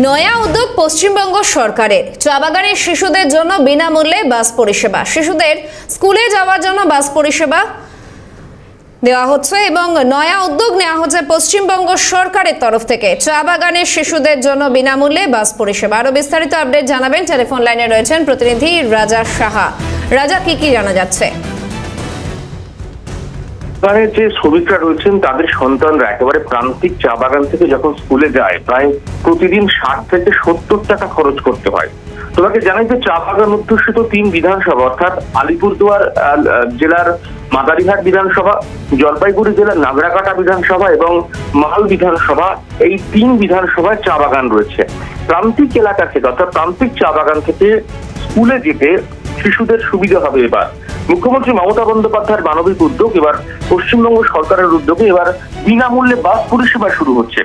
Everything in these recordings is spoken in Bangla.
নয়া উদ্যোগ পশ্চিমবঙ্গ সরকারের। চা বাগানের শিশুদের জন্য বিনামূল্যে বাস পরিষেবা, শিশুদের স্কুলে যাওয়ার জন্য বাস পরিষেবা দেওয়া হচ্ছে এবং নয়া উদ্যোগ নেওয়া হচ্ছে পশ্চিমবঙ্গ সরকারের তরফ থেকে। চা বাগানের শিশুদের জন্য বিনামূল্যে বাস পরিষেবা। আরো বিস্তারিত আপডেট জানাবেন, টেলিফোন লাইনে রয়েছেন প্রতিনিধি রাজা সাহা। রাজা, কি জানা যাচ্ছে? যে শ্রমিকরা রয়েছেন তাদের সন্তানরা একেবারে প্রান্তিক চা বাগান থেকে যখন স্কুলে যায় প্রায় প্রতিদিন 60 থেকে 70 টাকা খরচ করতে হয়। তোমাকে জানাই যে চা বাগান অধ্যুষিত 3 বিধানসভা অর্থাৎ আলিপুরদুয়ার জেলার মাদারিহাট বিধানসভা, জলপাইগুড়ি জেলার নাগরাকাটা বিধানসভা এবং মাল বিধানসভা, এই 3 বিধানসভায় চা বাগান রয়েছে। প্রান্তিক এলাকা থেকে অর্থাৎ প্রান্তিক চা বাগান থেকে স্কুলে যেতে শিশুদের সুবিধা হবে। এবার মুখ্যমন্ত্রী মমতা বন্দ্যোপাধ্যায়ের মানবিক উদ্যোগ, এবার পশ্চিমবঙ্গ সরকারের উদ্যোগে এবার বিনামূল্যে বাস পরিষেবা শুরু হচ্ছে।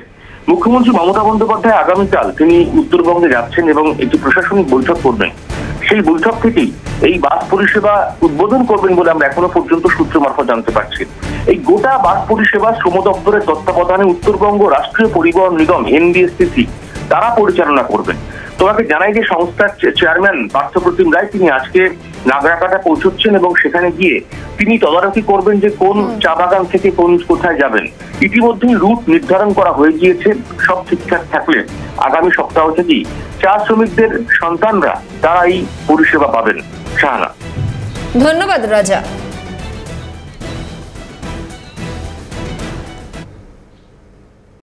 মুখ্যমন্ত্রী মমতা বন্দ্যোপাধ্যায় আগামীকাল তিনি উত্তরবঙ্গে যাচ্ছেন এবং একটি প্রশাসনিক বৈঠক করবেন। সেই বৈঠক থেকেই এই বাস পরিষেবা উদ্বোধন করবেন বলে আমরা এখনো পর্যন্ত সূত্র মারফত জানতে পারছি। এই গোটা বাস পরিষেবা শ্রম দপ্তরের তত্ত্বাবধানে উত্তরবঙ্গ রাষ্ট্রীয় পরিবহন নিগম NBSTC তারা পরিচালনা করবেন। তোমাকে জানাই যে সংস্থার চেয়ারম্যান পার্থপ্রতিম রায় তিনি আজকে নাগরাকাটা পৌঁছচ্ছেন এবং সেখানে গিয়ে তিনি তদারকি করবেন যে কোন চা বাগান থেকে কোথায় যাবেন। ইতিমধ্যেই রুট নির্ধারণ করা হয়ে গিয়েছে। সব ঠিকঠাক থাকলে আগামী সপ্তাহ থেকেই চা শ্রমিকদের সন্তানরা তারা এই পরিষেবা পাবেন। শাহানা, ধন্যবাদ রাজা।